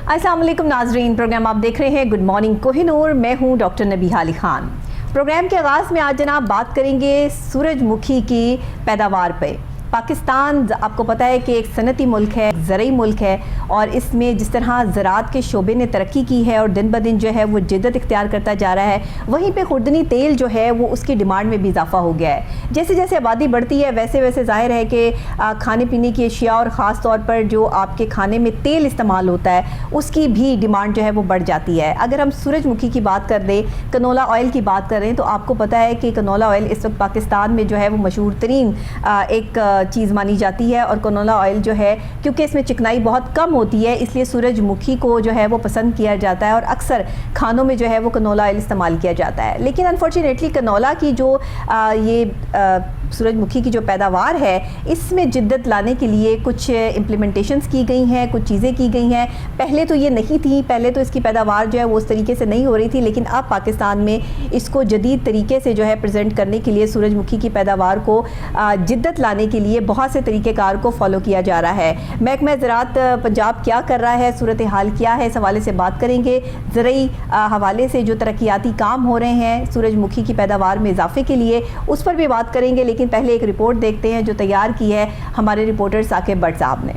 अस्सलाम वालेकुम नाजरीन, प्रोग्राम आप देख रहे हैं गुड मॉर्निंग कोहिनूर। मैं हूं डॉक्टर नबीहा अली खान। प्रोग्राम के आगाज़ में आज जनाब बात करेंगे सूरजमुखी की पैदावार पे। पाकिस्तान आपको पता है कि एक सनती मुल्क है, ज़रई मुल्क है, और इसमें जिस तरह ज़राअत के शोबे ने तरक्की की है और दिन ब दिन जो है वो जिद्दत इख्तियार करता जा रहा है, वहीं पे खुर्दनी तेल जो है वो उसकी डिमांड में भी इजाफा हो गया है। जैसे जैसे आबादी बढ़ती है वैसे वैसे ज़ाहिर है कि खाने पीने की अशिया और ख़ास तौर पर जो आपके खाने में तेल इस्तेमाल होता है उसकी भी डिमांड जो है वो बढ़ जाती है। अगर हम सूरजमुखी की बात कर दें, कनोला ऑयल की बात करें, तो आपको पता है कि कनोला ऑयल इस वक्त पाकिस्तान में जो है वो मशहूर तरीन एक चीज़ मानी जाती है। और कनोला ऑयल जो है क्योंकि इसमें चिकनाई बहुत कम होती है, इसलिए सूरजमुखी को जो है वो पसंद किया जाता है और अक्सर खानों में जो है वो कनोला ऑयल इस्तेमाल किया जाता है। लेकिन अनफॉर्चुनेटली कनोला की जो सूरजमुखी की जो पैदावार है इसमें जिद्दत लाने के लिए कुछ इम्प्लीमेंटेशंस की गई हैं, कुछ चीज़ें की गई हैं। पहले तो ये नहीं थी, पहले तो इसकी पैदावार जो है वो उस तरीके से नहीं हो रही थी, लेकिन अब पाकिस्तान में इसको जदीद तरीके से जो है प्रेजेंट करने के लिए सूरजमुखी की पैदावार को जिद्दत लाने के लिए बहुत से तरीक़ेकार को फॉलो किया जा रहा है। महकमा ज़राअत पंजाब क्या कर रहा है, सूरत हाल क्या है, इस हवाले से बात करेंगे। ज़रई हवाले से जो तरक्याती काम हो रहे हैं सूरजमुखी की पैदावार में इजाफे के लिए, उस पर भी बात करेंगे। लेकिन पहले एक रिपोर्ट देखते हैं जो तैयार की है हमारे रिपोर्टर साकिब भट्ट साहब ने।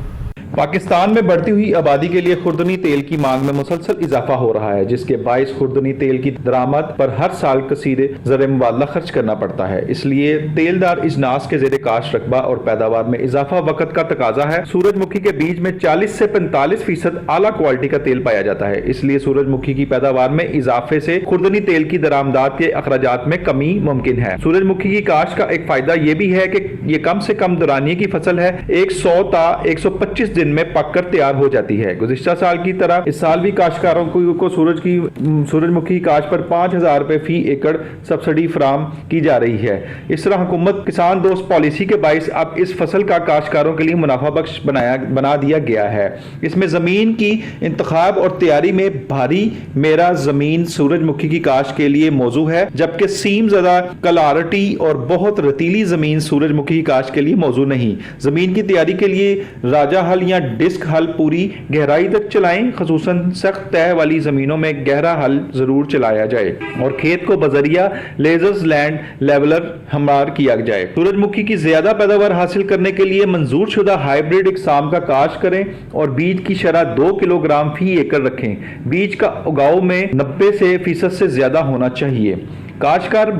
पाकिस्तान में बढ़ती हुई आबादी के लिए खुर्दनी तेल की मांग में मुसलसल इजाफा हो रहा है, जिसके बाइस खुर्दनी तेल की दरामद पर हर साल कसीर ज़र मुबादला खर्च करना पड़ता है। इसलिए तेलदार इजनास के ज़ेरे काश रकबा और पैदावार में इजाफा वक्त का तकाजा है। सूरजमुखी के बीज में 40 से 45% आला क्वालिटी का तेल पाया जाता है, इसलिए सूरजमुखी की पैदावार में इजाफे से खुर्दनी तेल की दरामदात के अखराजात में कमी मुमकिन है। सूरजमुखी की काश का एक फायदा ये भी है कि ये कम से कम दुरानिये की फसल है, 100 ता 125 दिन में पककर तैयार हो जाती है। गुज़िश्ता साल की तरह इस साल भी काश्तकारों को सूरजमुखी काश पर 5,000 रुपए फी एकड़ सब्सिडी फराम की जा रही है। इस तरह हुकूमत किसान दोस्त पॉलिसी के बाइस अब इस फसल का काश्तकारों के लिए मुनाफा बख्श बना दिया गया है। इसमें जमीन की इंतखाब और तैयारी में भारी मेरा जमीन सूरजमुखी की काश के लिए मौजू है, जबकि सीम ज़्यादा कलारटी और बहुत रतीली जमीन सूरजमुखी की काश के लिए मौजू नहीं। जमीन की तैयारी के लिए राजा हल या डिस्क हल पूरी गहराई तक चलाएं, खसूसन सख्त तह वाली जमीनों में गहरा हल जरूर चलाया जाए और खेत को बजरिया लेजर्स लैंड लेवलर हमवार किया जाए। सूरजमुखी की ज्यादा पैदावार हासिल करने के लिए मंजूर शुदा हाइब्रिड इकसाम का काश करें और बीज की शरह 2 किलोग्राम फी एकड़ रखें। बीज का उगाव में 90% से ज्यादा होना चाहिए। काश्तकार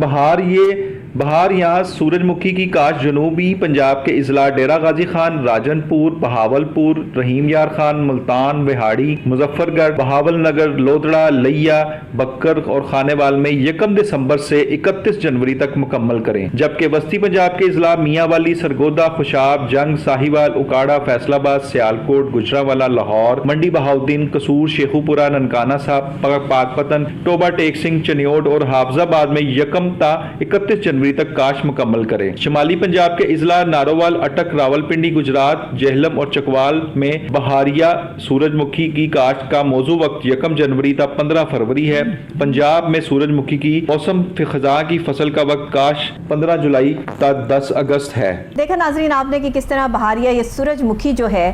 बहार यहाँ सूरजमुखी की काश जनूबी पंजाब के इजला डेरा गाजी खान, राजनपुर, बहावलपुर, रहीम यार खान, मुल्तान, विहाड़ी, मुजफ्फरगढ़, बहावल नगर, लोधड़ा, लिया, बक्कर और खानेवाल में 1 दिसंबर से 31 जनवरी तक मुकम्मल करें। जबकि वस्ती पंजाब के इजला मियांवाली, सरगोदा, खुशाब, जंग, साहिवाल, उकाड़ा, फैसलाबाद, सियालकोट, गुजरावाला, लाहौर, मंडी बहाउद्दीन, कसूर, शेखुपुरा, ननकाना साहब, पाकपतन, टोबा टेक सिंह, चनियोट और हाफजाबाद में 1 ता 31 जनवरी तक काश मुकम्मल करें। शुमाली पंजाब के इजला नारोवाल, अटक, रावलपिंडी, गुजरात, जेहलम और चकवाल में बहारिया सूरजमुखी की काश का मौजू वक्त 1 जनवरी तक 15 फरवरी है। पंजाब में सूरजमुखी की मौसम खज़ां की फसल का वक्त काश 15 जुलाई तक 10 अगस्त है। देखा नाजरीन आपने कि किस तरह बहारिया या सूरजमुखी जो है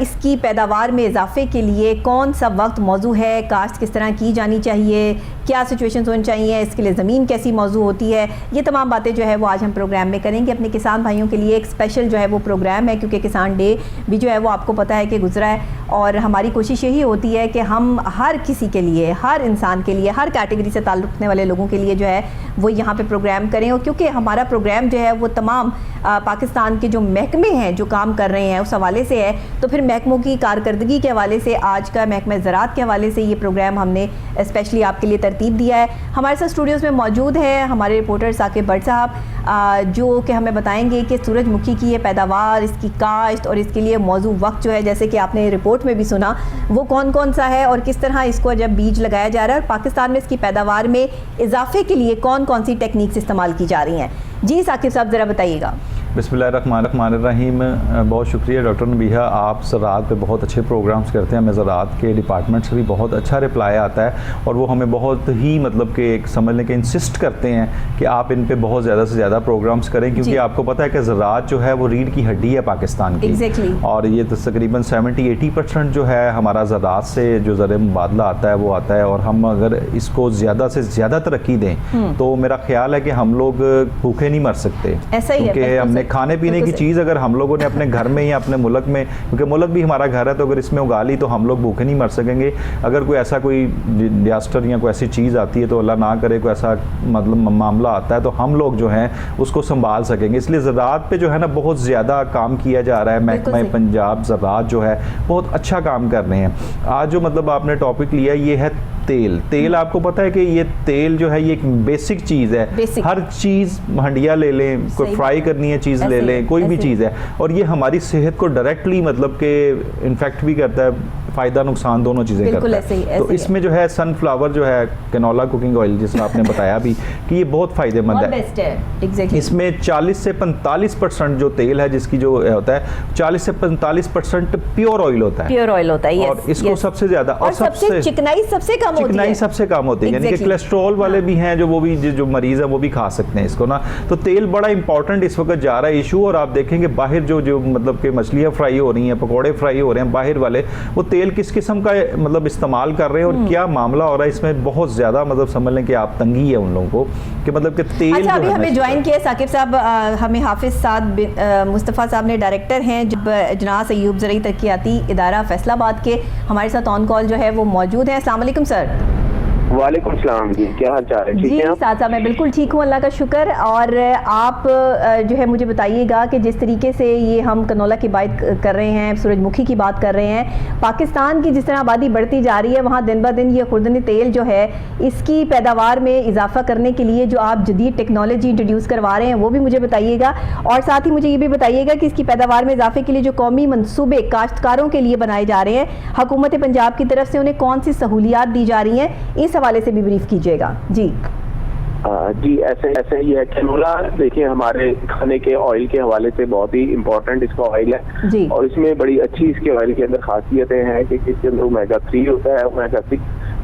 इसकी पैदावार में इजाफे के लिए कौन सा वक्त मौजू है, काश्त किस तरह की जानी चाहिए, क्या सिचुएशन होनी चाहिए, इसके लिए ज़मीन कैसी मौजू होती है, ये तमाम बातें जो है वो आज हम प्रोग्राम में करेंगे। अपने किसान भाइयों के लिए एक स्पेशल जो है वो प्रोग्राम है, क्योंकि किसान डे भी जो है वो आपको पता है कि गुजरा है, और हमारी कोशिश यही होती है कि हम हर किसी के लिए, हर इंसान के लिए, हर कैटेगरी से ताल्लुक़ रखने वाले लोगों के लिए जो है वो यहाँ पे प्रोग्राम करें। और क्योंकि हमारा प्रोग्राम जो है वो तमाम पाकिस्तान के जो महकमे हैं जो काम कर रहे हैं उस हवाले से है, तो फिर महकमों की कारकर्दगी के हवाले से आज का महकमा ज़राअत के हवाले से ये प्रोग्राम हमने स्पेशली आपके लिए तरतीब दिया है। हमारे साथ स्टूडियोज़ में मौजूद है हमारे रिपोर्टर साकिब भट्ट साहब, जो कि हमें बताएंगे कि सूरजमुखी की ये पैदावार, इसकी काश्त और इसके लिए मौजू वक्त जो है, जैसे कि आपने रिपोर्ट में भी सुना, वो कौन कौन सा है और किस तरह इसको जब बीज लगाया जा रहा है और पाकिस्तान में इसकी पैदावार में इजाफे के लिए कौन कौन सी टेक्निक्स इस्तेमाल की जा रही हैं। जी साकिब साहब ज़रा बताइएगा। बिस्मिल्लाहिर्रहमानिर्रहीम। बहुत शुक्रिया डॉक्टर नबीहा, आप ज़राअत पे बहुत अच्छे प्रोग्राम्स करते हैं। हमें ज़राअत के डिपार्टमेंट से भी बहुत अच्छा रिप्लाई आता है और वो हमें बहुत ही मतलब कि एक समझ लें कि इंसिस्ट करते हैं कि आप इन पे बहुत ज़्यादा से ज़्यादा प्रोग्राम्स करें, क्योंकि आपको पता है कि ज़राअत जो है वो रीढ़ की हड्डी है पाकिस्तान की। और ये तो तकरीबन 70-80% जो है हमारा ज़राअत से जो ज़र मुबादला आता है वो आता है। और हम अगर इसको ज़्यादा से ज़्यादा तरक्की दें तो मेरा ख्याल है कि हम लोग भूखे नहीं मर सकते, क्योंकि हमने खाने पीने की चीज़ अगर हम लोगों ने अपने घर में या अपने मुल्क में, क्योंकि मुल्क भी हमारा घर है, तो अगर इसमें उगा ली तो हम लोग भूखे नहीं मर सकेंगे। अगर कोई ऐसा कोई डिजास्टर या कोई ऐसी चीज़ आती है, तो अल्लाह ना करे कोई ऐसा मतलब मामला आता है, तो हम लोग जो हैं उसको संभाल सकेंगे। इसलिए ज़राअत पे जो है ना बहुत ज़्यादा काम किया जा रहा है। महकमा पंजाब ज़राअत जो है बहुत अच्छा काम कर रहे हैं। आज जो मतलब आपने टॉपिक लिया ये है तेल। आपको पता है कि ये तेल जो है ये एक बेसिक चीज़ है। हर चीज़ हंडिया ले लें, कोई फ्राई करनी है चीज़ ले लें, कोई भी चीज़ है, और ये हमारी सेहत को डायरेक्टली मतलब के इन्फेक्ट भी करता है, फ़ायदा नुकसान दोनों चीज़ें करता है। तो इसमें जो है सनफ्लावर जो है कैनोला कुकिंग ऑयल, जिसमें आपने बताया भी कि ये बहुत फ़ायदेमंद है। इसमें 40 से 45% जो तेल है जिसकी जो होता है 40 से 45% प्योर ऑयल होता है। और इसको सबसे ज़्यादा और सबसे चिकनाई सबसे कम होती है। यानी कि कोलेस्ट्रॉल वाले भी हैं वो भी जो मरीज़ है वो भी खा सकते हैं इसको ना। तो तेल बड़ा इंपॉर्टेंट इस वक्त जा रहा है इशू। और आप देखेंगे बाहर जो मतलब कि मछलियाँ फ्राई हो रही हैं, पकौड़े फ्राई हो रहे हैं, बाहर वाले वो तेल किस किस्म का मतलब इस्तेमाल कर रहे हैं और क्या मामला हो रहा है इसमें, बहुत ज़्यादा मतलब समझ लें कि आप तंगी है उन लोगों को कि मतलब कि तेल। अच्छा, अभी हमें ज्वाइन किया साकिब साहब, हमें हाफिज साद मुस्तफ़ा साहब ने, डायरेक्टर हैं जनास अयूब ज़रई तरक्याती इदारा फैसलाबाद के, हमारे साथ ऑन कॉल जो है वो मौजूद हैं। अस्सलाम वालेकुम सर। वालेकुम सलाम जी, क्या हाल चाल है? ठीक है साथ साहब, मैं बिल्कुल ठीक हूँ, अल्लाह का शुक्र। और आप जो है मुझे बताइएगा कि जिस तरीके से ये हम कनोला की बात कर रहे हैं, सूरजमुखी की बात कर रहे हैं, पाकिस्तान की जिस तरह आबादी बढ़ती जा रही है, वहाँ दिन ब दिन ये खुर्दनी तेल जो है इसकी पैदावार में इजाफा करने के लिए जो आप जदीद टेक्नोलॉजी इंट्रोड्यूस करवा रहे हैं वो भी मुझे बताइएगा। और साथ ही मुझे ये भी बताइएगा कि इसकी पैदावार में इजाफे के लिए जो कौमी मनसूबे काश्तकारों के लिए बनाए जा रहे हैं, हुकूमत पंजाब की तरफ से उन्हें कौन सी सहूलियात दी जा रही हैं, इस हवाले से भी ब्रीफ कीजिएगा। जी ऐसे ही है। कैनोला देखिए हमारे खाने के ऑयल के हवाले से बहुत ही इम्पोर्टेंट इसका ऑयल है जी। और इसमें बड़ी अच्छी इसके ऑयल के अंदर खासियतें हैं कि इसके अंदर ओमेगा 3 होता है, ओमेगा 6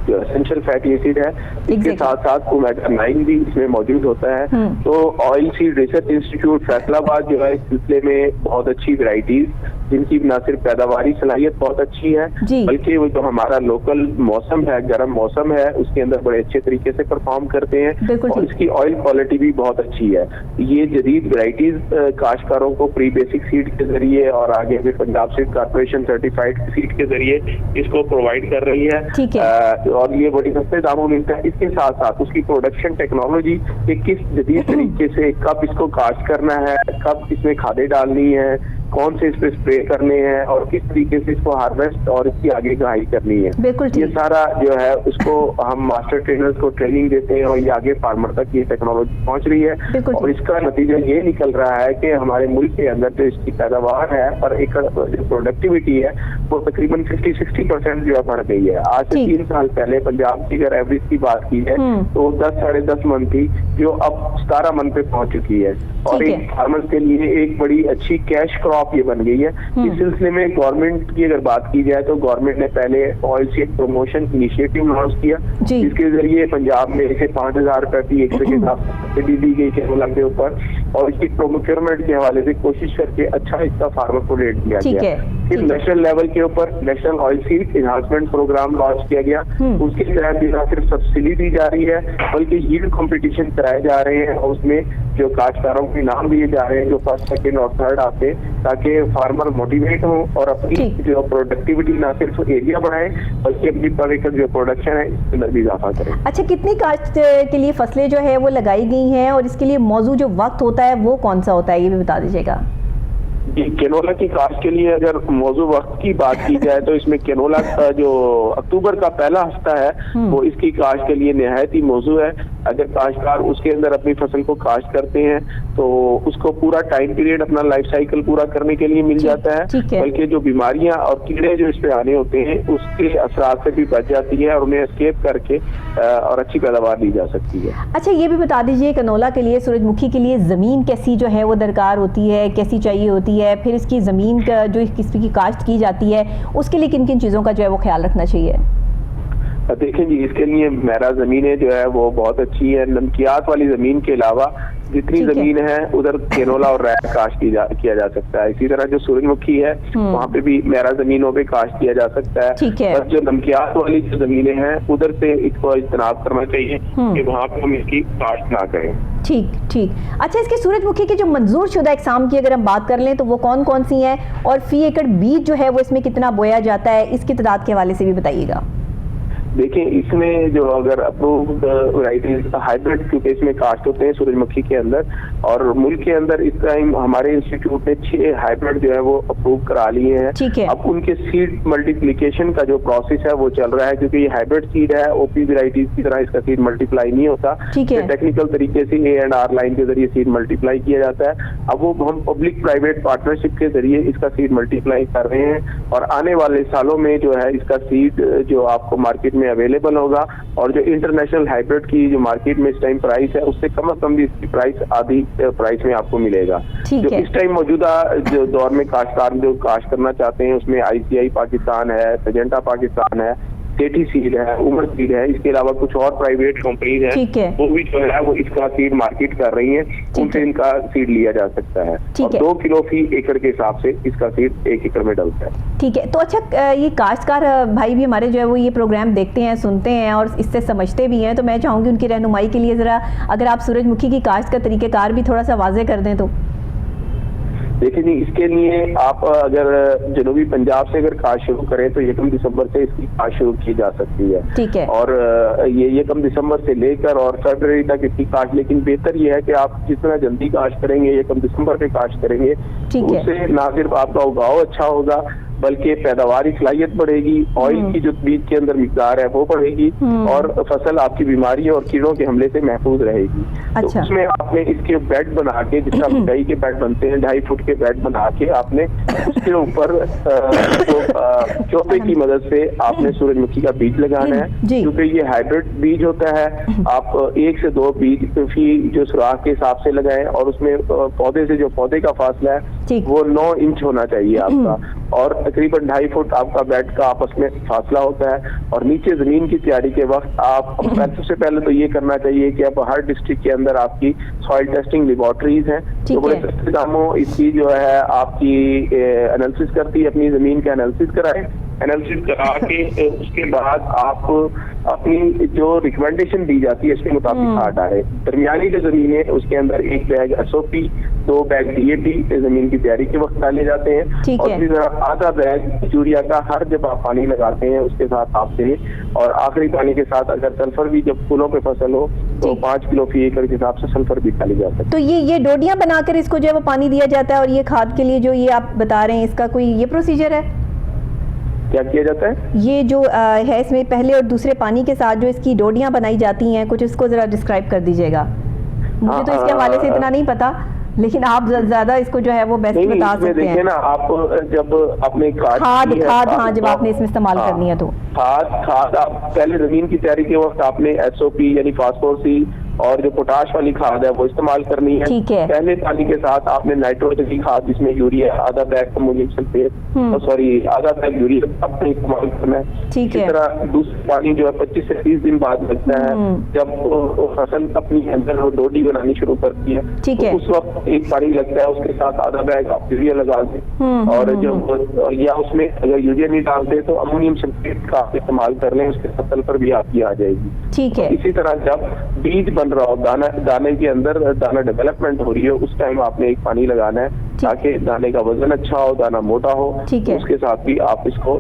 जो एसेंशियल फैटी एसिड है, इसके साथ साथ ओमेगा 9 भी इसमें मौजूद होता है। तो oil seed research institute Faisalabad जो है इस सिलसिले में बहुत अच्छी वैरायटीज जिनकी न सिर्फ पैदावारी सलाहियत बहुत अच्छी है, बल्कि वो जो हमारा लोकल मौसम है, गर्म मौसम है, उसके अंदर बड़े अच्छे तरीके से परफॉर्म करते हैं और इसकी ऑयल क्वालिटी भी बहुत अच्छी है। ये जदीद वैरायटीज काश्तकारों को प्री बेसिक सीड के जरिए और आगे फिर Punjab seed corporation certified seed के जरिए इसको प्रोवाइड कर रही है और ये बड़ी सस्ते दामों में मिलता है। इसके साथ साथ उसकी प्रोडक्शन टेक्नोलॉजी कि किस जदीद तरीके से कब इसको काश्त करना है, कब इसमें खादें डालनी है, कौन से इस पे स्प्रे करने हैं और किस तरीके से इसको हार्वेस्ट और इसकी आगे गहाई करनी है, ये सारा जो है उसको हम मास्टर ट्रेनर्स को ट्रेनिंग देते हैं और ये आगे फार्मर तक ये टेक्नोलॉजी पहुंच रही है। और इसका नतीजा ये निकल रहा है कि हमारे मुल्क के अंदर जो इसकी पैदावार है और एक जो प्रोडक्टिविटी है वो तकरीबन 50-60% जो है बढ़ गई है। आज से 3 साल पहले पंजाब की अगर एवरेज की बात की है तो 10-10.5 मन थी, जो अब 17 मन पे पहुंच चुकी है और एक फार्मर्स के लिए एक बड़ी अच्छी कैश क्रॉप ये बन गई है। इस सिलसिले में गवर्नमेंट की अगर बात की जाए तो गवर्नमेंट ने पहले oil seed promotion initiative launch किया, जिसके जरिए पंजाब में इसे 5,000 रुपए फी एकड़ के साथ सब्सिडी दी गई कैनोला के ऊपर और इसकी प्रोक्योरमेंट के हवाले से कोशिश करके अच्छा इसका फार्मर को रेट दिया गया। फिर नेशनल लेवल के ऊपर national oil seed enhancement programme launch किया गया, उसके तहत भी ना सिर्फ सब्सिडी दी जा रही है बल्कि यील्ड कंपटीशन कराए जा रहे हैं और उसमें जो काश्तकारों के नाम दिए जा रहे हैं जो फर्स्ट, सेकंड और थर्ड आते, ताकि फार्मर मोटिवेट हो और अपनी जो प्रोडक्टिविटी ना सिर्फ एरिया बढ़ाए बल्कि अपनी पर एकड़ जो प्रोडक्शन है इसके अंदर भी इजाफा करें। अच्छा, कितनी काश्त के लिए फसलें जो है वो लगाई गई हैं और इसके लिए मौजूद जो वक्त होता है वो कौन सा होता है, ये भी बता दीजिएगा। कैनोला की काश्त के लिए अगर मौजू वक्त की बात की जाए तो इसमें कैनोला का जो अक्टूबर का पहला हफ्ता है वो इसकी काश्त के लिए निहायत ही मौजू है। अगर काश्तकार उसके अंदर अपनी फसल को काश्त करते हैं तो उसको पूरा टाइम पीरियड अपना लाइफ साइकिल पूरा करने के लिए मिल जाता है, बल्कि जो बीमारियां और कीड़े जो इस पे आने होते हैं उसके असरात से भी बच जाती है और उन्हें एस्केप करके और अच्छी पैदावार ली जा सकती है। अच्छा, ये भी बता दीजिए कनोला के लिए, सूरजमुखी के लिए ज़मीन कैसी जो है वो दरकार होती है, कैसी चाहिए होती है, फिर इसकी ज़मीन का जो किसी की काश्त की जाती है उसके लिए किन किन चीज़ों का जो है वो ख्याल रखना चाहिए? देखें जी, इसके लिए मेरा जमीनें जो है वो बहुत अच्छी है। नमकियात वाली जमीन के अलावा जितनी जमीन है उधर केनोला और रैप काश्त किया जा सकता है। इसी तरह जो सूरजमुखी है वहाँ पे भी मेरा जमीनों पे काश्त किया जा सकता है। बस जो नमकियात वाली जो जमीनें हैं उधर से इसको इज्तनाब करना चाहिए कि वहाँ पे हम इसकी काश्त ना करें। ठीक ठीक। अच्छा, इसकी सूरजमुखी की जो मंजूर शुदा इकसाम की अगर हम बात कर लें तो वो कौन कौन सी हैं और फी एकड़ बीज जो है वो इसमें कितना बोया जाता है, इसकी तादाद के हवाले से भी बताइएगा। देखिए, इसमें जो अगर अप्रूव्ड वैरायटीज हाइब्रिड, क्योंकि इसमें कास्ट होते हैं सूरजमुखी के अंदर, और मुल्क के अंदर इस टाइम हमारे इंस्टीट्यूट ने 6 हाइब्रिड जो है वो अप्रूव करा लिए हैं। अब उनके सीड मल्टीप्लिकेशन का जो प्रोसेस है वो चल रहा है, क्योंकि ये हाइब्रिड सीड है, ओपी वैरायटीज की तरह इसका सीड मल्टीप्लाई नहीं होता। टेक्निकल तरीके से A&R लाइन के जरिए सीड मल्टीप्लाई किया जाता है। अब वो हम पब्लिक प्राइवेट पार्टनरशिप के जरिए इसका सीड मल्टीप्लाई कर रहे हैं और आने वाले सालों में जो है इसका सीड जो आपको मार्केट में अवेलेबल होगा और जो इंटरनेशनल हाइब्रिड की जो मार्केट में इस टाइम प्राइस है उससे कम से कम भी इसकी प्राइस आधी प्राइस में आपको मिलेगा। जो इस टाइम मौजूदा जो दौर में काश्तकार जो काश्त करना चाहते हैं उसमें ICI पाकिस्तान है, सिजेंटा पाकिस्तान है, सेठी सीड है, उमर सीड है, इसके अलावा कुछ और प्राइवेट कंपनीज हैं वो भी जो है वो इसका सीड मार्केट कर रही हैं, उनसे इनका सीड लिया जा सकता है और 2 किलो फी एकड़ के हिसाब से इसका सीड 1 एकड़ में डलता है। ठीक है। तो अच्छा, ये काश्तकार भाई भी हमारे जो है वो ये प्रोग्राम देखते हैं, सुनते हैं और इससे समझते भी हैं, तो मैं चाहूँगी उनकी रहनुमाई के लिए ज़रा अगर आप सूरजमुखी की काश्त का तरीक़ेकार भी थोड़ा सा वाज़ेह कर दें तो। देखिए जी, इसके लिए आप अगर जनूबी पंजाब से अगर काश्त शुरू करें तो 1 दिसंबर से इसकी काश्त शुरू की जा सकती है। ठीक है। और ये 1 दिसंबर से लेकर और फरवरी तक इसकी काश्त, लेकिन बेहतर ये है कि आप जितना जल्दी काश्त करेंगे, 1 दिसंबर पे काश्त करेंगे, उससे ना सिर्फ आपका उगाव अच्छा होगा बल्कि पैदावार की सलाहियत बढ़ेगी, ऑयल की जो बीज के अंदर मिकदार है वो बढ़ेगी और फसल आपकी बीमारियों और कीड़ों के हमले से महफूज रहेगी। तो उसमें आपने इसके बेड बना के, जितना ऊंचाई के बेड बनते हैं 2.5 फुट के बेड बना के आपने उसके ऊपर चौपे की मदद से आपने सूरजमुखी का बीज लगाना है, क्योंकि ये हाइब्रिड बीज होता है। आप 1 से 2 बीज फी जो सुराख के हिसाब से लगाएं और उसमें पौधे से जो पौधे का फासला है वो 9 इंच होना चाहिए आपका, और तकरीबन 2.5 फुट आपका बेड का आपस में फासला होता है। और नीचे जमीन की तैयारी के वक्त आप सबसे पहले तो ये करना चाहिए कि अब हर डिस्ट्रिक्ट के अंदर आपकी सॉइल टेस्टिंग लेबोरेटरीज हैं, तो बड़े सस्ते दामों इसकी जो है आपकी एनालिसिस करती है, अपनी जमीन का एनालिसिस कराए, एनालिसिस करा के उसके बाद आप अपनी जो रिकमेंडेशन दी जाती है उसके मुताबिक खाद डालें। दरमियानी जो जमीन है उसके अंदर 1 बैग SOP, 2 बैग DAP जमीन की तैयारी के वक्त डाले जाते हैं और इसी तरह आधा बैग यूरिया का हर जब आप पानी लगाते हैं उसके साथ आप दें, और आखिरी पानी के साथ अगर सल्फर भी जब फूलों पे फसल हो तो 5 किलो फी एकड़ के हिसाब से सल्फर भी डाली जा सकती है। तो ये डोडियां बनाकर इसको जो है वो पानी दिया जाता है, और ये खाद के लिए जो ये आप बता रहे हैं इसका कोई ये प्रोसीजर है? क्या किया जाता है? ये जो है इसमें पहले और दूसरे पानी के साथ जो इसकी डोडियां बनाई जाती हैं, कुछ इसको जरा डिस्क्राइब कर दीजिएगा। मुझे तो इसके हवाले से इतना नहीं पता, लेकिन आप ज्यादा इसको जो है वो बेस्ट बता सकते हैं। ना आप जब अपने खाद हाँ जब आपने इसमें इस्तेमाल करनी है तो खाद आप पहले जमीन की तैयारी के वक्त आपने SOP यानी फास्फोरस और जो पोटाश वाली खाद है वो इस्तेमाल करनी है। पहले पानी के साथ आपने नाइट्रोजन की खाद जिसमें यूरिया आधा बैग अमोनियम सल्फेट आधा बैग यूरिया आपने इस्तेमाल करना है। इसी तरह दूसरा पानी जो है 25 से 30 दिन बाद लगता है, जब फसल अपनी अंदर डोडी बनानी शुरू करती है तो उस वक्त एक पानी लगता है, उसके साथ आधा बैग आप यूरिया लगा दें, और जब या उसमें अगर यूरिया नहीं डालते तो अमोनियम सल्फेट का आप इस्तेमाल कर लें, उसके साथ सल्फर भी आपकी आ जाएगी। ठीक है। इसी तरह जब बीज बन रहा हो, दाने के अंदर दाना डेवलपमेंट हो रही है, उस टाइम आपने एक पानी लगाना है ताकि दाने का वजन अच्छा हो, दाना मोटा हो, उसके साथ भी आप इसको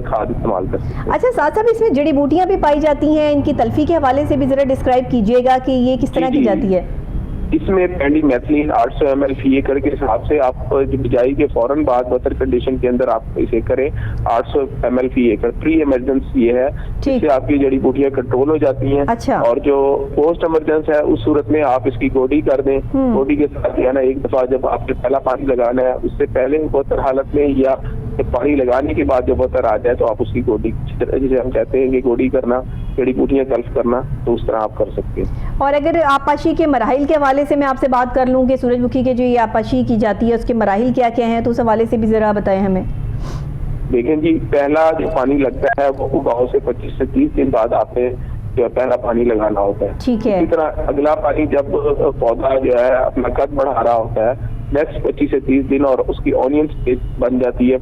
खाद इस्तेमाल कर सकते हैं। अच्छा साथ साथ इसमें जड़ी बूटियां भी पाई जाती हैं, इनकी तल्फी के हवाले से भी जरा डिस्क्राइब कीजिएगा कि ये किस तरह की जाती है? इसमें पेंडिमेथिलीन 800 ml फी एकड़ के हिसाब से आप बिजाई के फौरन बाद बतर कंडीशन के अंदर आप इसे करें 800 ml फी एकड़। प्री इमरजेंसी ये है, इससे आपकी जड़ी बूटियां कंट्रोल हो जाती हैं। अच्छा। और जो पोस्ट इमरजेंसी है उस सूरत में आप इसकी गोडी कर दें। गोडी के साथ या ना एक दफा जब आपने पहला पानी लगाना है उससे पहले बोतर हालत में या पानी लगाने के बाद जब बोतर आ जाए तो आप उसकी गोडी, जिसे हम कहते हैं कि गोडी करना, जड़ी बूटियां कल्फ करना, तो उस तरह आप कर सकते हैं। और अगर आपाशी के मराहिल के हवाले से मैं आपसे बात कर लूँ कि सूरजमुखी के जो ये आपाशी की जाती है उसके मराहिल क्या क्या हैं, तो उस हवाले से भी ज़रा बताएं हमें। देखें जी, पहला जो पानी लगता है वो उगाव से 25 से 30 दिन बाद आपने जो पहला पानी लगाना होता है। ठीक है। इसी तरह अगला पानी जब पौधा जो है अपना कद बढ़ा रहा होता है नेक्स्ट 25 से 30 दिन और उसकी ऑनियन स्टेज बन जाती है,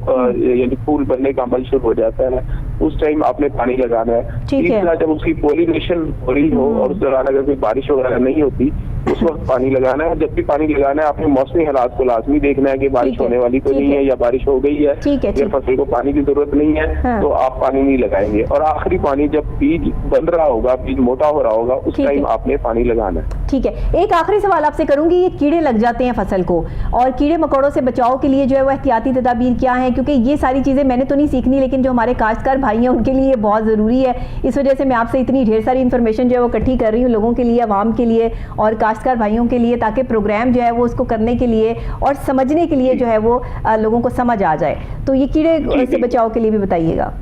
यानी फूल बनने का अमल शुरू हो जाता है, उस टाइम आपने पानी लगाना है। तीसरा जब उसकी पोलिनेशन हो रही हो और उस दौरान अगर कोई बारिश वगैरह नहीं होती उस वक्त पानी लगाना है। जब भी पानी लगाना है आपने मौसमी हालात को लाजमी देखना है कि बारिश होने वाली तो नहीं है या बारिश हो गई है, अगर फसल को पानी की जरूरत नहीं है तो आप पानी नहीं लगाएंगे। और आखिरी पानी जब बीज बन रहा होगा, बीज मोटा हो रहा होगा, उस टाइम आपने पानी लगाना है। ठीक है। एक आखिरी सवाल आपसे करूंगी, ये कीड़े लग जाते हैं फसल को और कीड़े मकोड़ों से बचाव के लिए जो है वो एहतियाती तदाबीर क्या है, क्योंकि ये सारी चीज़ें मैंने तो नहीं सीखनी लेकिन जो हमारे काश्तकार भाई हैं उनके लिए बहुत ज़रूरी है। इस वजह से मैं आपसे इतनी ढेर सारी इन्फॉर्मेशन जो है वो इकट्ठी कर रही हूँ लोगों के लिए, आवाम के लिए और काश्तकार भाइयों के लिए, ताकि प्रोग्राम जो है वो उसको करने के लिए और समझने के लिए जो है वो लोगों को समझ आ जाए। तो ये कीड़े से बचाव के लिए भी बताइएगा।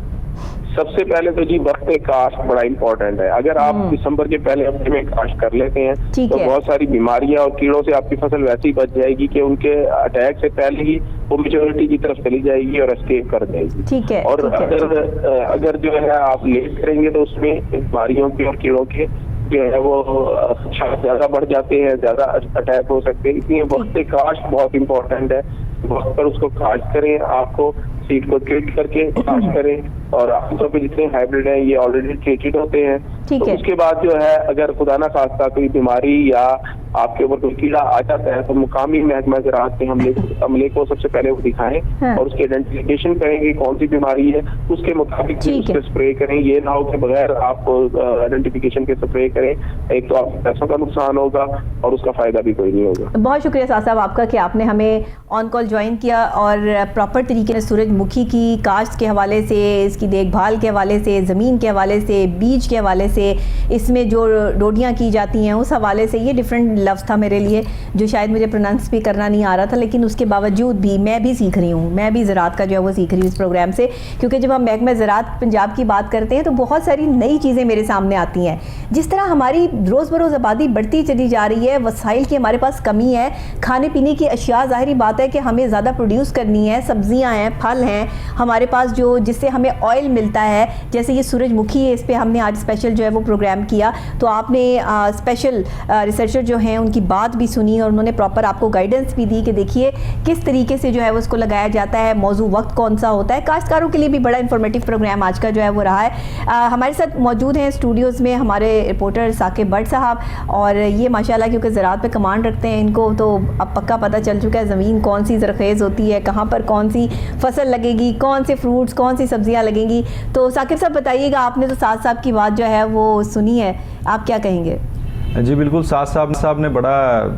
सबसे पहले तो जी वक्त काश्त बड़ा इम्पोर्टेंट है। अगर आप दिसंबर के पहले हफ्ते में काश्त कर लेते हैं तो बहुत सारी बीमारियां और कीड़ों से आपकी फसल वैसे ही बच जाएगी कि उनके अटैक से पहले ही वो मेच्योरिटी की तरफ चली जाएगी और एस्केप कर जाएगी। ठीक है। और अगर जो है आप लेट करेंगे तो उसमें बीमारियों के और कीड़ों के जो है वो ज्यादा बढ़ जाते हैं, ज्यादा अटैक हो सकते हैं। इसलिए वक्त काश्त बहुत इम्पोर्टेंट है। वक्त पर उसको काश्त करें, आपको सीड को ट्रीट करके काश्त करें और आमतौर पर जितने हाइब्रिड हैं ये ऑलरेडी ट्रीटेड होते हैं। तो उसके बाद जो है अगर खुदा ना खास्ता कोई बीमारी या आपके ऊपर कोई कीड़ा आ जाता है तो मुकामी महकमा ज़राअत के अमले को सबसे पहले वो दिखाएं और उसकी आइडेंटिफिकेशन करें कि कौन सी बीमारी है, उसके मुताबिक उसके स्प्रे करें। ये ना हो कि बगैर आप आइडेंटिफिकेशन के स्प्रे करें, एक तो आपको पैसों का नुकसान होगा और उसका फायदा भी कोई नहीं होगा। बहुत शुक्रिया साद साहब आपका कि आपने हमें ऑन कॉल ज्वाइन किया और प्रॉपर तरीके से सूरजमुखी की काश्त के हवाले से, इसकी देखभाल के हवाले से, ज़मीन के हवाले से, बीज के हवाले से, इसमें जो डोडियाँ की जाती हैं उस हवाले से, ये डिफरेंट लफ्ज़ था मेरे लिए जो शायद मुझे प्रोनाउंस भी करना नहीं आ रहा था, लेकिन उसके बावजूद भी मैं भी सीख रही हूँ, मैं भी ज़राअत का जो है वो सीख रही हूँ इस प्रोग्राम से, क्योंकि जब हम महकमा ज़राअत पंजाब की बात करते हैं तो बहुत सारी नई चीज़ें मेरे सामने आती हैं। जिस तरह हमारी रोज़ बरोज़ आबादी बढ़ती चली जा रही है, वसाइल की हमारे पास कमी है, खाने पीने की अशिया ज़ाहिरी बात है कि हमें ज़्यादा प्रोड्यूस करनी है, सब्जियाँ हैं, फल हैं हमारे पास जो जिससे हमें ऑयल मिलता है, जैसे ये सूरजमुखी है, इस पर हमने आज स्पेशल जो है वो प्रोग्राम किया, तो आपने स्पेशल रिसर्चर जो हैं उनकी बात भी सुनी और उन्होंने प्रॉपर आपको गाइडेंस भी दी कि देखिए किस तरीके से जो है वो उसको लगाया जाता है, मौजू वक्त कौन सा होता है। काश्तकारों के लिए भी बड़ा इंफॉर्मेटिव प्रोग्राम आज का जो है वो रहा है। हमारे साथ मौजूद हैं स्टूडियोज़ में हमारे रिपोर्टर साकिब भट्ट साहब, और ये माशाल्लाह क्योंकि ज़राअत पे कमांड रखते हैं, इनको तो अब पक्का पता चल चुका है ज़मीन कौन सी ज़रखेज़ होती है, कहाँ पर कौन सी फसल लगेगी, कौन से फ्रूट्स, कौन सी सब्जियाँ लगेंगी। तो साकिब साहब बताइएगा, आपने तो साद साहब की बात जो है वो सुनी है, आप क्या कहेंगे? जी बिल्कुल, साद साहब ने बड़ा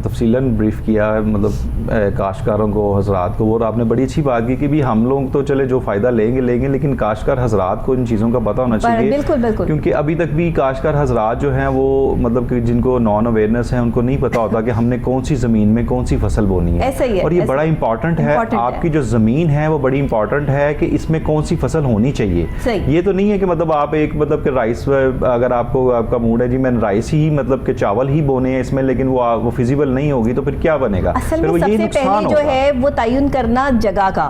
तफसीलन ब्रीफ किया है, मतलब काश्तकारों को, हजरात को, और आपने बड़ी अच्छी बात की कि भी हम लोग तो चले जो फ़ायदा लेंगे लेकिन काश्तकार हजरात को इन चीज़ों का पता होना चाहिए। बिल्कुल बिल्कुल, क्योंकि अभी तक भी काश्तकार हजरात जो हैं वो मतलब कि जिनको नॉन अवेयरनेस है उनको नहीं पता होता कि हमने कौन सी ज़मीन में कौन सी फसल बोनी है। ऐसा ही है, और ये बड़ा इंपॉर्टेंट है, आपकी जो ज़मीन है वो बड़ी इंपॉर्टेंट है कि इसमें कौन सी फसल होनी चाहिए। ये तो नहीं है कि मतलब आप एक मतलब कि राइस, अगर आपका मूड है जी मैं राइस ही मतलब कि चावल ही बोने हैं इसमें, लेकिन वो फिजिबल नहीं होगी तो फिर क्या बनेगा। असल में सबसे पहले जो है वो तयन करना जगह का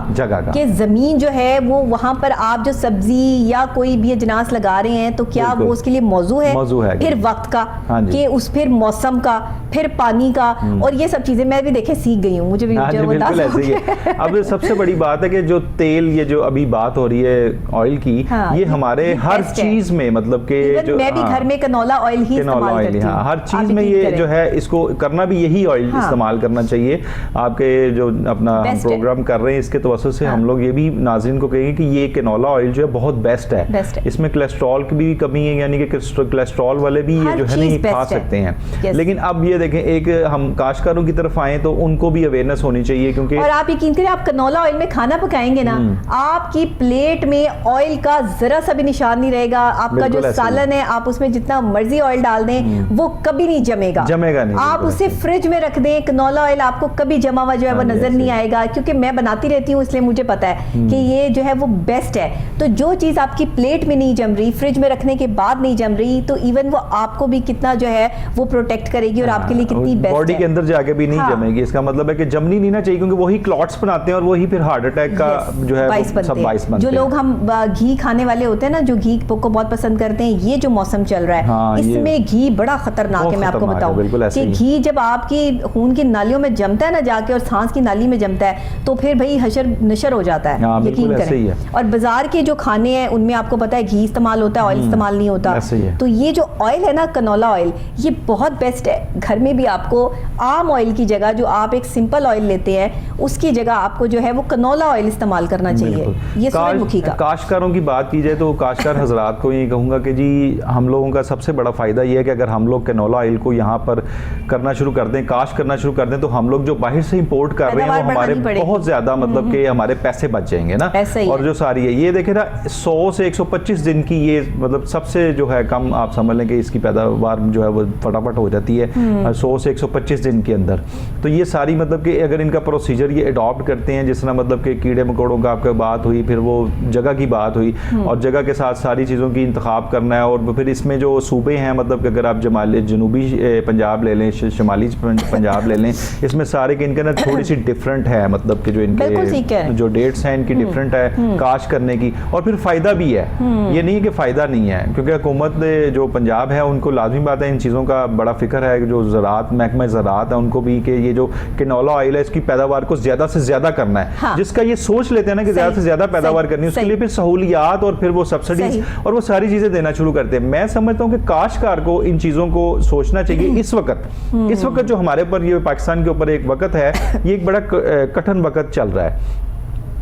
कि जमीन जो है वो वहां पर आप जो सब्जी या कोई भी अजनास लगा रहे हैं तो क्या वो उसके लिए मौजू है, फिर वक्त का कि उस, फिर मौसम का, फिर पानी का, और ये सब चीजें मैं भी देखे सीख गई हूँ, मुझे भी बिल्कुल ऐसे ही है। अब सबसे बड़ी बात है कि जो तेल, ये जो अभी बात हो रही है ऑयल की, ये हमारे हर चीज में मतलब कि जो मैं भी घर में कनोला ऑयल ही इस्तेमाल करती हूं। हर चीज में ये जो है इसको करना भी यही ऑयल इस्तेमाल करना चाहिए। आपके जो अपना हम प्रोग्राम कर रहे हैं इसके तवज्जो से हम लोग ये भी नाज़रीन को कहेंगे कि ये कैनोला ऑयल जो है बहुत बेस्ट है। इसमें कोलेस्ट्रॉल की भी कमी है, यानी कि कोलेस्ट्रॉल वाले भी ये जो है नहीं खा सकते हैं। लेकिन अब ये देखें, एक हम काश्तकारों की तरफ आए तो उनको भी अवेयरनेस होनी चाहिए, क्योंकि और आप यकीन करें, आप कैनोला ऑयल में खाना पकाएंगे ना, आपकी प्लेट में ऑयल का जरा सा भी निशान नहीं रहेगा। आपका जो सालन है आप उसमें जितना मर्जी ऑयल डाल दें वो कभी नहीं जमेगा नहीं। आप उसे फ्रिज में रख दें, कैनोला ऑयल आपको कभी जमा हुआ जो है वो नजर नहीं आएगा, क्योंकि मैं बनाती रहती हूँ इसलिए मुझे पता है कि ये जो है वो बेस्ट है। तो जो चीज आपकी प्लेट में नहीं जम रही, फ्रिज में रखने के बाद नहीं जम रही, तो इवन वो आपको भी कितना जो है वो प्रोटेक्ट करेगी और आपके लिए कितनी बेस्ट है। बॉडी के अंदर जाके भी नहीं जमेगी। इसका मतलब है कि जमनी नहीं ना चाहिए, क्योंकि वही क्लॉट्स बनाते हैं और वही फिर हार्ट अटैक का जो है सब बाइस बनते हैं। जो लोग हम घी खाने वाले होते हैं ना, जो घी को बहुत पसंद करते हैं, ये जो मौसम चल रहा है इसमें घी बड़ा खतरनाक है। मैं आपको बताऊं कि घी जब आपकी खून की नालियों में जमता है ना जाके और सांस की नाली में जमता है तो फिर भाई हशर नशर हो जाता है, यकीन करें। और बाजार के जो खाने हैं उनमें आपको पता है घी इस्तेमाल होता है, ऑयल इस्तेमाल नहीं होता। तो ये जो ऑयल है ना कैनोला ऑयल, ये बहुत बेस्ट है। घर में भी आपको आम ऑयल की जगह जो आप एक सिंपल ऑयल लेते हैं उसकी जगह आपको जो है वो कैनोला ऑयल इस्तेमाल करना चाहिए। ये सूरजमुखी का। काश्तकारों की बात की जाए तो काश्तकार हजरात को ये कहूँगा कि जी हम लोगों का सबसे बड़ा फ़ायदा ये है कि अगर हम लोग कैनोला ऑयल को यहाँ पर करना शुरू कर दें, काश्त करना शुरू कर दें, तो हम लोग जो बाहर से इंपोर्ट कर रहे हैं वो हमारे बहुत ज़्यादा मतलब कि हमारे पैसे बच जाएंगे ना। और जो सारी है ये देखे ना 100 से 125 दिन की ये मतलब सबसे जो है कम आप समझ लें कि इसकी पैदावार जो है वो फटाफट हो जाती है 100 से 125 दिन के अंदर। तो ये सारी मतलब कि अगर इनका प्रोसीजर ये अडॉप्ट करते हैं, जिस तरह मतलब कि कीड़े मकोड़ों का आपका बात हुई, फिर वो जगह की बात हुई और जगह के साथ सारी चीज़ों की इंतखाब करना है। और फिर इसमें जो सूबे हैं मतलब कि अगर आप जनूबी पंजाब ले लें, शिमाली पंजाब ले लें, इसमें सारे के इनके ना थोड़ी सी डिफरेंट है, मतलब कि जो इनके जो डेट्स हैं इनकी डिफरेंट है काश करने की। और फिर फ़ायदा भी है, ये नहीं कि फ़ायदा नहीं है, क्योंकि हुकूमत जो पंजाब है उनको लाजमी बात है इन चीज़ों का बड़ा फिक्र है। जो ज़राअत महकमा ज़राअत है उनको भी कि ये जो कैनोला ऑयल है इसकी पैदावार को ज़्यादा से ज़्यादा करना है। जिसका ये सोच लेते हैं ना कि ज़्यादा से ज़्यादा पैदावार करनी है, उसके लिए फिर सहूलियात और फिर वो सब्सिडीज और वो सारी चीज़ें देना शुरू करते हैं। मैं समझता हूँ कि काश्तकार को इन चीज़ों को सोचना चाहिए। इस वक्त जो हमारे ऊपर ये पाकिस्तान के ऊपर एक वक्त है, ये एक बड़ा कठिन वक्त चल रहा है।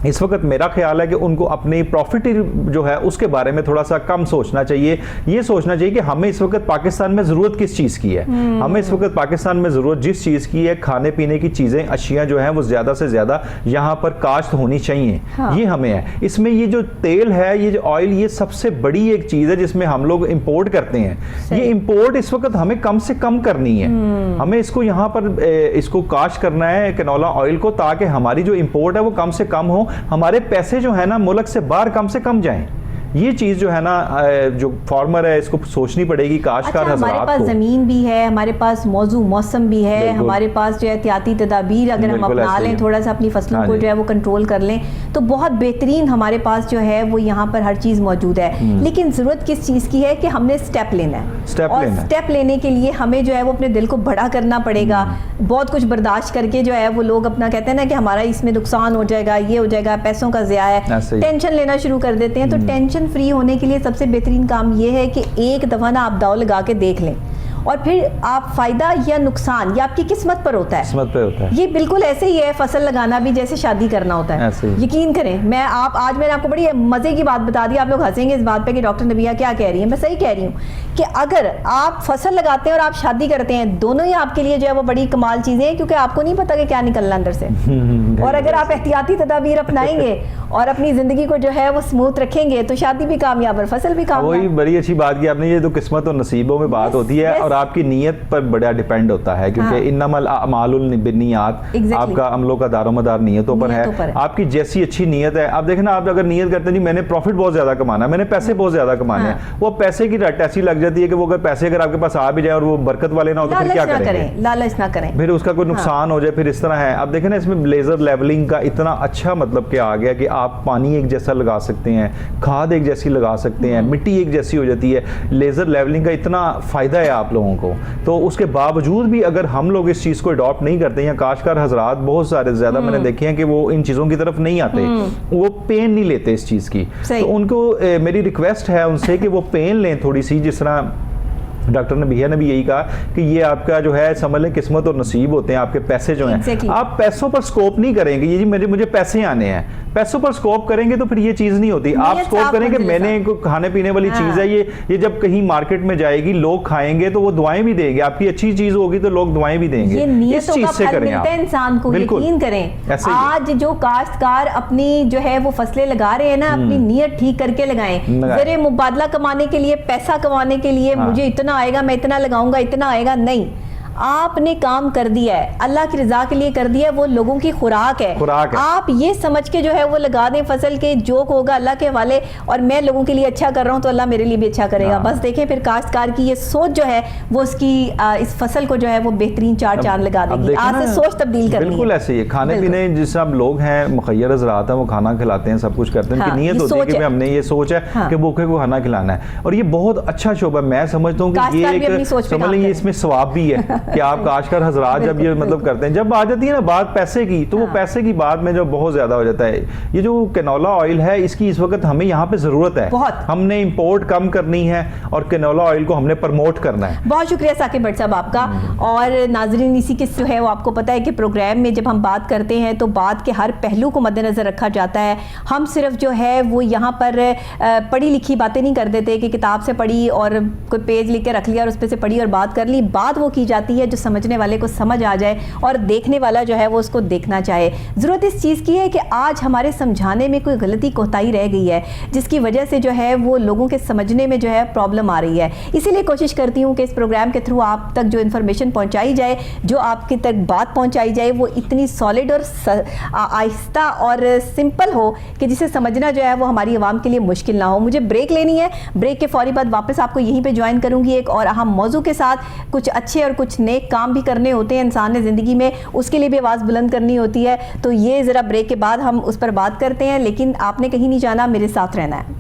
इस वक्त मेरा ख्याल है कि उनको अपनी प्रॉफिट जो है उसके बारे में थोड़ा सा कम सोचना चाहिए। ये सोचना चाहिए कि हमें इस वक्त पाकिस्तान में ज़रूरत किस चीज़ की है। हमें इस वक्त पाकिस्तान में ज़रूरत जिस चीज़ की है, खाने पीने की चीज़ें अशियाँ जो हैं वो ज़्यादा से ज़्यादा यहाँ पर काश्त होनी चाहिए। ये हमें है। इसमें ये जो तेल है, ये जो ऑयल, ये सबसे बड़ी एक चीज़ है जिसमें हम लोग इम्पोर्ट करते हैं। ये इम्पोर्ट इस वक्त हमें कम से कम करनी है। हमें इसको यहाँ पर इसको काश्त करना है कैनोला ऑयल को, ताकि हमारी जो इम्पोर्ट है वो कम से कम हो, हमारे पैसे जो है ना मुल्क से बाहर कम से कम जाएं। ये चीज़ जो है ना जो फार्मर है इसको सोचनी पड़ेगी। काश्तकार हमारे पास ज़मीन भी है, हमारे पास मौसम भी है, हमारे पास जो एहतियाती तदाबीर अगर हम अपना लें, थोड़ा सा अपनी फसलों को जो है वो कंट्रोल कर लें, तो बहुत बेहतरीन हमारे पास जो है वो यहाँ पर हर चीज़ मौजूद है। लेकिन ज़रूरत किस चीज़ की है कि हमने स्टेप लेना है। स्टेप लेने के लिए हमें जो है वो अपने दिल को बड़ा करना पड़ेगा। बहुत कुछ बर्दाश्त करके जो है वो लोग अपना कहते हैं ना कि हमारा इसमें नुकसान हो जाएगा, ये हो जाएगा, पैसों का ज़िया है, टेंशन लेना शुरू कर देते हैं। तो टेंशन फ्री होने के लिए सबसे बेहतरीन काम ये है कि एक दफा ना आप दाव लगा के देख लें और फिर आप फायदा या नुकसान ये आपकी किस्मत पर होता है। किस्मत पे होता है। ये बिल्कुल ऐसे ही है, फसल लगाना भी जैसे शादी करना होता है। यकीन करें, मैं आज मैंने आपको बड़ी मजे की बात बता दी। आप लोग हंसेंगे इस बात पे कि डॉक्टर नबिया क्या कह रही है। मैं सही कह रही हूँ कि अगर आप फसल लगाते हैं और आप शादी करते हैं, दोनों ही आपके लिए जो है वो बड़ी कमाल चीजें हैं, क्योंकि आपको नहीं पता कि क्या निकलना अंदर से। और अगर आप एहतियाती तदाबीर अपनाएंगे और अपनी जिंदगी को जो है वो स्मूथ रखेंगे तो शादी भी कामयाब और फसल भी कामयाब। वही बड़ी अच्छी बात की आपने। ये तो किस्मत और नसीबों में बात होती है और आपकी नीयत पर बड़ा डिपेंड होता है, क्योंकि इन्नमल अमालुल बिन्नियात, आपका अमलों का दारोमदार नियतों पर है। आपकी जैसी अच्छी नीयत है, आप देखना, आप अगर नीयत करते हैं जी मैंने प्रॉफिट बहुत ज्यादा कमाना है, मैंने पैसे बहुत ज्यादा कमाने हैं, वो पैसे की रट ऐसी लग जाती है कि वो अगर पैसे अगर आपके पास आ भी जाए और वो बरकत वाले ना हो तो फिर क्या करेंगे? लालच ना करें, फिर उसका कोई नुकसान हो जाए, फिर इस तरह है। अब देखें ना, इसमें लेजर लेवलिंग का इतना अच्छा मतलब क्या आ गया कि आप पानी एक जैसा लगा सकते हैं, खाद एक जैसी लगा सकते हैं, मिट्टी एक जैसी हो जाती है। लेजर लेवलिंग का इतना फायदा है आप लोगों को। तो उसके बावजूद भी अगर हम लोग इस चीज को अडॉप्ट नहीं करते, या काश्तकार हजरात बहुत सारे ज्यादा मैंने देखे हैं कि वो इन चीजों की तरफ नहीं आते, वो पेन नहीं लेते इस चीज की। तो उनको मेरी रिक्वेस्ट है उनसे कि वो पेन लें थोड़ी सी। जिस तरह डॉक्टर ने भैया ने भी यही कहा कि ये आपका जो है समझ लें किस्मत और नसीब होते हैं, आपके पैसे जो हैं आप पैसों पर स्कोप नहीं करेंगे, ये जी मुझे पैसे आने हैं, पैसों पर स्कोप करेंगे तो फिर ये चीज नहीं होती। आप स्कोप करेंगे मैंने खाने पीने वाली चीज है, ये जब कहीं मार्केट में जाएगी लोग खाएंगे तो वो दुआएं भी देंगे, आपकी अच्छी चीज होगी तो लोग दुआएं भी देंगे। इस चीज से करें आप, इंसान को यकीन करें। आज जो काश्तकार अपनी जो है वो फसलें लगा रहे हैं ना, अपनी नीयत ठीक करके लगाएं। ज़रे मुबादला कमाने के लिए, पैसा कमाने के लिए मुझे इतना आएगा मैं इतना लगाऊंगा इतना आएगा, नहीं, आपने काम कर दिया है, अल्लाह की रजा के लिए कर दिया है, वो लोगों की खुराक है। आप ये समझ के जो है वो लगा दें फसल के, जो होगा अल्लाह के हवाले, और मैं लोगों के लिए अच्छा कर रहा हूं तो अल्लाह मेरे लिए भी अच्छा करेगा। बस देखें फिर काश्तकार की ये सोच जो है वो उसकी इस फसल को जो है वो बेहतरीन चार चांद लगा देगी। आज से सोच तब्दील करनी है। बिल्कुल ऐसे ही खाने पीने जिस अब लोग हैं मुखय्यर हज़रात हैं, वो खाना खिलाते हैं, सब कुछ करते हैं, नीयत होती है कि हमने ये सोच है कि भूखे को खाना खिलाना है, और ये बहुत अच्छा शोबा। मैं समझता हूँ कि ये एक समझ लीजिए इसमें सवाब भी है कि आप काश्तकार हजरात जब ये मतलब करते हैं, जब आ जाती है ना बात पैसे की, तो वो पैसे की बात में जो बहुत ज्यादा हो जाता है। ये जो कैनोला ऑयल है इसकी इस वक्त हमें यहाँ पे जरूरत है, हमने इंपोर्ट कम करनी है और कैनोला ऑयल को हमने प्रमोट करना है। बहुत शुक्रिया साकिब भट्ट साहब आपका। और नाजरीन, इसी के जो है वो आपको पता है कि प्रोग्राम में जब हम बात करते हैं तो बात के हर पहलू को मद्देनजर रखा जाता है। हम सिर्फ जो है वो यहाँ पर पढ़ी लिखी बातें नहीं कर देते कि किताब से पढ़ी और कोई पेज लिख के रख लिया और उस पर से पढ़ी और बात कर ली। बात वो की जाती है जो समझने वाले को समझ आ जाए और देखने वाला जो है वो उसको देखना चाहे। ज़रूरत इस चीज़ की है कि आज हमारे समझाने में कोई गलती कोताही रह गई है जिसकी वजह से जो है वो लोगों के समझने में जो है प्रॉब्लम आ रही है। इसीलिए कोशिश करती हूँ कि इस प्रोग्राम के थ्रू आप तक जो इन्फॉर्मेशन पहुँचाई जाए, जो आपकी तक बात पहुँचाई जाए, वो इतनी सॉलिड और आहिस्ता और सिंपल हो कि जिसे समझना जो है वो हमारी आवाम के लिए मुश्किल ना हो। मुझे ब्रेक लेनी है, ब्रेक के फौरी बाद वापस आपको यहीं पे ज्वाइन करूँगी एक और अहम मौजू के साथ। कुछ अच्छे और कुछ नेक काम भी करने होते हैं इंसान ने ज़िंदगी में, उसके लिए भी आवाज़ बुलंद करनी होती है। तो ये ज़रा ब्रेक के बाद हम उस पर बात करते हैं, लेकिन आपने कहीं नहीं जाना, मेरे साथ रहना है।